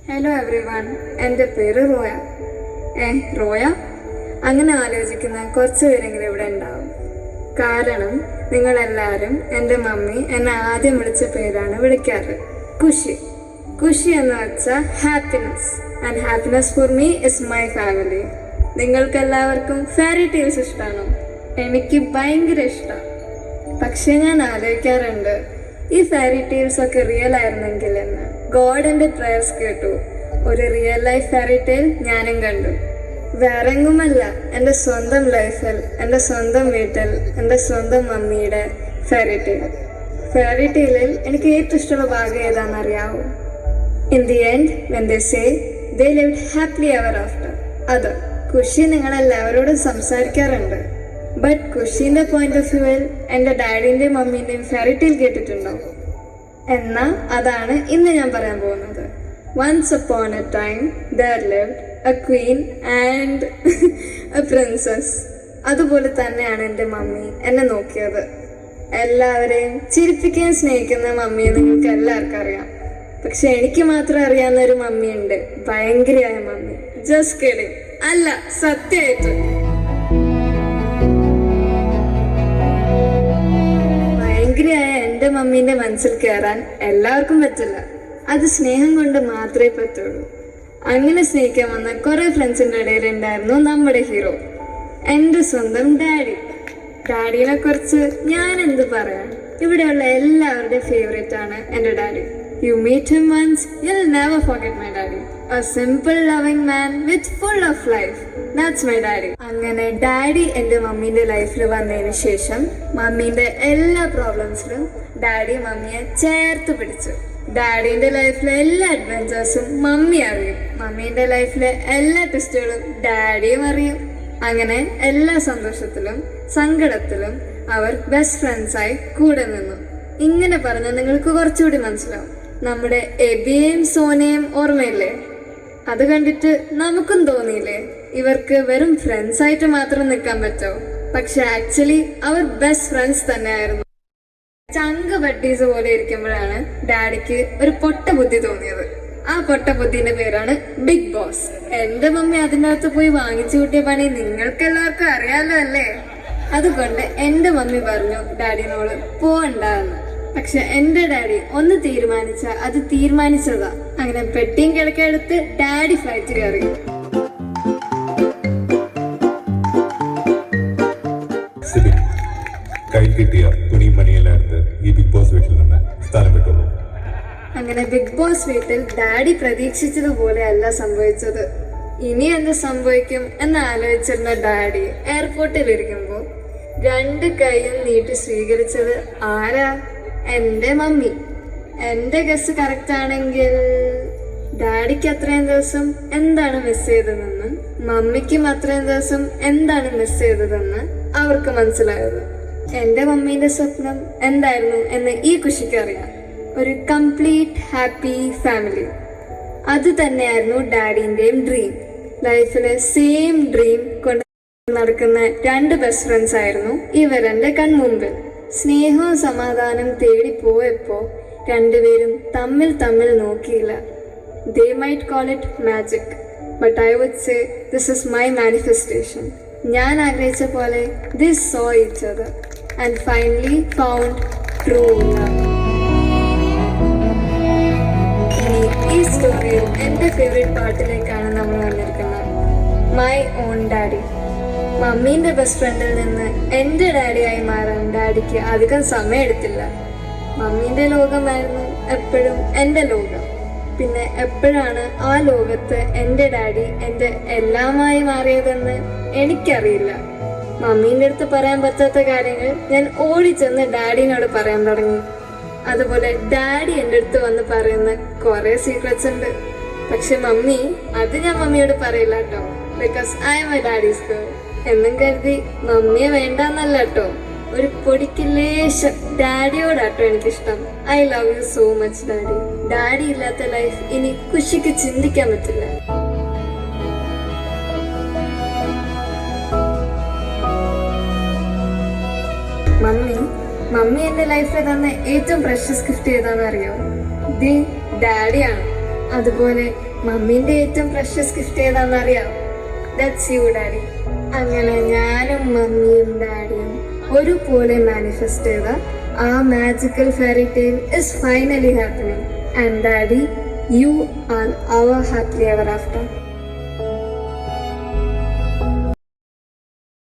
Hello every one, എൻ്റെ പേര് റോയ. റോയ അങ്ങനെ ആലോചിക്കുന്ന കുറച്ച് പേരെങ്കിലും ഇവിടെ ഉണ്ടാവും. കാരണം നിങ്ങളെല്ലാവരും എൻ്റെ മമ്മി എന്നെ ആദ്യം വിളിച്ച പേരാണ് വിളിക്കാറ്, ഖുഷി. ഖുഷി എന്ന് വെച്ചാൽ happiness, and happiness for me is my family. നിങ്ങൾക്കെല്ലാവർക്കും ഫെയറി ടെയിൽസ് ഇഷ്ടമാണോ? എനിക്ക് ഭയങ്കര ഇഷ്ടമാണ്. പക്ഷെ ഞാൻ ആലോചിക്കാറുണ്ട്, ഈ ഫെയറി ടെയിൽസ് ഒക്കെ റിയൽ ആയിരുന്നെങ്കിൽ എന്ന്. ഗോഡ് എൻ്റെ പ്രേയേഴ്സ് കേട്ടു. ഒരു റിയൽ ലൈഫ് ഫെയറി ടെയിൽ ഞാനും കണ്ടു. വേറെങ്ങുമല്ല, എൻ്റെ സ്വന്തം ലൈഫിൽ, എൻ്റെ സ്വന്തം വീട്ടിൽ, എൻ്റെ സ്വന്തം മമ്മിയുടെ ഫെയറി ടെയിൽ. ഫെയറി ടെയിലിൽ എനിക്ക് ഏറ്റവും ഇഷ്ടമുള്ള ഭാഗം ഏതാണെന്നറിയാവോ? In the end when they say they lived happily ever after. അത് ഖുഷി നിങ്ങളെല്ലാവരോടും സംസാരിക്കാറുണ്ട്. ബട്ട് ഖുഷീൻ്റെ പോയിന്റ് ഓഫ് വ്യൂവിൽ എൻ്റെ ഡാഡിൻ്റെയും മമ്മീൻ്റെയും ഫെയറി ടെയിൽ കേട്ടിട്ടുണ്ടോ? എന്നാൽ അതാണ് ഇന്ന് ഞാൻ പറയാൻ പോകുന്നത്. Once upon a time there lived a queen and a princess. അതുപോലെ തന്നെയാണ് എൻ്റെ മമ്മി എന്നെ നോക്കിയത്. എല്ലാവരെയും ചിരിപ്പിക്കാൻ സ്നേഹിക്കുന്ന മമ്മിയെ നിങ്ങൾക്ക് എല്ലാവർക്കും അറിയാം. പക്ഷെ എനിക്ക് മാത്രം അറിയാവുന്ന ഒരു മമ്മിയുണ്ട്, ഭയങ്കരയായ മമ്മി. ജസ്റ്റ് കിഡിങ്, അല്ല, സത്യമായിട്ട്. ഭയങ്കരയായ എൻ്റെ മമ്മീൻ്റെ മനസ്സിൽ കയറാൻ എല്ലാവർക്കും പറ്റില്ല. അത് സ്നേഹം കൊണ്ട് മാത്രമേ പറ്റുള്ളൂ. അങ്ങനെ സ്നേഹിക്കാൻ വന്ന കുറെ ഫ്രണ്ട്സിൻ്റെ ഇടയിൽ ഉണ്ടായിരുന്നു നമ്മുടെ ഹീറോ, എൻ്റെ സ്വന്തം ഡാഡി. ഡാഡിനെ കുറിച്ച് ഞാൻ എന്ത് പറയാൻ? ഇവിടെയുള്ള എല്ലാവരുടെയും ഫേവറേറ്റ് ആണ് എൻ്റെ daddy. You meet him once, you'll never forget my daddy. A simple loving man with full of life. That's my daddy. അങ്ങനെ ഡാഡി എൻ്റെ മമ്മീൻ്റെ ലൈഫിൽ വന്നതിന് ശേഷം മമ്മീൻ്റെ എല്ലാ പ്രോബ്ലംസിലും ഡാഡി മമ്മിയെ ചേർത്ത് പിടിച്ചു. ഡാഡിന്റെ ലൈഫിലെ എല്ലാ അഡ്വഞ്ചേഴ്സും മമ്മി അറിയും. മമ്മീന്റെ ലൈഫിലെ എല്ലാ ട്വിസ്റ്റുകളും ഡാഡിയും അറിയും. അങ്ങനെ എല്ലാ സന്തോഷത്തിലും സങ്കടത്തിലും അവർ ബെസ്റ്റ് ഫ്രണ്ട്സായി കൂടെ നിന്നു. ഇങ്ങനെ പറഞ്ഞാൽ നിങ്ങൾക്ക് കുറച്ചുകൂടി മനസ്സിലാവും. നമ്മുടെ എബിയെയും സോനയും ഓർമ്മയില്ലേ? അത് കണ്ടിട്ട് നമുക്കും തോന്നിയില്ലേ ഇവർക്ക് വെറും ഫ്രണ്ട്സ് ആയിട്ട് മാത്രം നിൽക്കാൻ പറ്റുമോ? പക്ഷെ ആക്ച്വലി അവർ ബെസ്റ്റ് ഫ്രണ്ട്സ് തന്നെയായിരുന്നു. ചങ്ക് ബഡ്ഡീസ് പോലെ ഇരിക്കുമ്പോഴാണ് ഡാഡിക്ക് ഒരു പൊട്ട ബുദ്ധി തോന്നിയത്. ആ പൊട്ട ബുദ്ധിന്റെ പേരാണ് ബിഗ് ബോസ്. എന്റെ മമ്മി അതിൻ്റെ അകത്ത് പോയി വാങ്ങിച്ചു കൂട്ടിയ പണി നിങ്ങൾക്ക് എല്ലാവർക്കും അറിയാലോ അല്ലേ? അതുകൊണ്ട് എന്റെ മമ്മി പറഞ്ഞു ഡാഡിനോട് പോവണ്ടെന്ന്. പക്ഷെ എന്റെ ഡാഡി ഒന്ന് തീരുമാനിച്ച അത് തീരുമാനിച്ചതാ. അങ്ങനെ പെട്ടിയും കിടക്കെടുത്ത് ഡാഡി ഫ്ലൈറ്റ് കയറി. കൈ കിട്ടിയ തുണി മണിയെല്ലാടുത്ത് ഈ ബിഗ് ബോസ് വീട്ടിൽ നിന്ന് സ്ഥലം വിട്ടുള്ളൂ. അങ്ങനെ ബിഗ് ബോസ് വീട്ടിൽ ഡാഡി പ്രതീക്ഷിച്ചതുപോലെ അല്ല സംഭവിച്ചത്. ഇനി എന്ത് സംഭവിക്കും എന്ന് ആലോചിച്ചിരുന്ന ഡാഡി എയർപോർട്ടിൽ ഇരിക്കുമ്പോൾ രണ്ട് കൈയും നീട്ടി സ്വീകരിച്ചത് ആരാ? എൻ്റെ മമ്മി. എൻ്റെ ഗസ് കറക്റ്റ് ആണെങ്കിൽ ഡാഡിക്ക് അത്രയും ദിവസം എന്താണ് മിസ് ചെയ്തതെന്നും മമ്മിക്കും അത്രയും ദിവസം എന്താണ് മിസ് ചെയ്തതെന്ന് അവർക്ക് മനസ്സിലായത്. എൻ്റെ മമ്മീൻ്റെ സ്വപ്നം എന്തായിരുന്നു എന്ന് ഈ ഖുഷിക്ക് അറിയാം. ഒരു കംപ്ലീറ്റ് ഹാപ്പി ഫാമിലി. അത് തന്നെയായിരുന്നു ഡാഡിൻ്റെയും ഡ്രീം. ലൈഫിലെ സെയിം ഡ്രീം കൊണ്ട് നടക്കുന്ന രണ്ട് ബെസ്റ്റ് ഫ്രണ്ട്സ് ആയിരുന്നു ഇവരെൻ്റെ കൺമുമ്പിൽ. സ്നേഹവും സമാധാനം തേടി പോയപ്പോൾ രണ്ടുപേരും തമ്മിൽ നോക്കിയില്ല. They might call it magic, but I would say this is my manifestation. ഞാൻ ആഗ്രഹിച്ച പോലെ they saw each other and finally found true love. ഇനി ഈ സ്റ്റോറിയിൽ എൻ്റെ ഫേവറേറ്റ് പാർട്ടിലേക്കാണ് നമ്മൾ വന്നിരിക്കുന്നത്, മൈ ഓൺ ഡാഡി. മമ്മീൻ്റെ ബെസ്റ്റ് ഫ്രണ്ടിൽ നിന്ന് എൻ്റെ ഡാഡിയായി മാറാൻ ഡാഡിക്ക് അധികം സമയം എടുത്തില്ല. മമ്മീൻ്റെ ലോകമായിരുന്നു എപ്പോഴും എൻ്റെ ലോകം. പിന്നെ എപ്പോഴാണ് ആ ലോകത്ത് എൻ്റെ ഡാഡി എൻ്റെ എല്ലാമായി മാറിയതെന്ന് എനിക്കറിയില്ല. മമ്മീൻ്റെ അടുത്ത് പറയാൻ പറ്റാത്ത കാര്യങ്ങൾ ഞാൻ ഓടിച്ചെന്ന് ഡാഡിനോട് പറയാൻ തുടങ്ങി. അതുപോലെ ഡാഡി എൻ്റെ അടുത്ത് വന്ന് പറയുന്ന കുറേ സീക്രറ്റ്സ് ഉണ്ട്. പക്ഷെ മമ്മി, അത് ഞാൻ മമ്മിയോട് പറയില്ല കേട്ടോ, because I M my daddy's girl എന്നും കരുതി മമ്മിയെ വേണ്ടെന്നല്ല കേട്ടോ. ഒരു പൊടിക്ക് ലേശം ഡാഡിയോടാട്ടോ എനിക്കിഷ്ടം. I love you so much daddy. Daddy ഇല്ലാത്ത ലൈഫ് ഇനി ഖുഷിക്ക് ചിന്തിക്കാൻ പറ്റില്ല. മമ്മി എൻ്റെ ലൈഫിൽ തന്ന ഏറ്റവും പ്രഷ്യസ് ഗിഫ്റ്റ് ഏതാണെന്ന് അറിയോ? ദി ഡാഡിയാണ്. അതുപോലെ മമ്മീന്റെ ഏറ്റവും പ്രഷ്യസ് ഗിഫ്റ്റ് ഏതാണെന്നറിയാം? That's you daddy. അങ്ങനെ ഞാനും മമ്മിയും ഡാഡിയും ഒരുപോലെ മാനിഫെസ്റ്റ് ചെയ്ത ആ magical fairy tale is finally happening. And daddy, you are our happily ever after.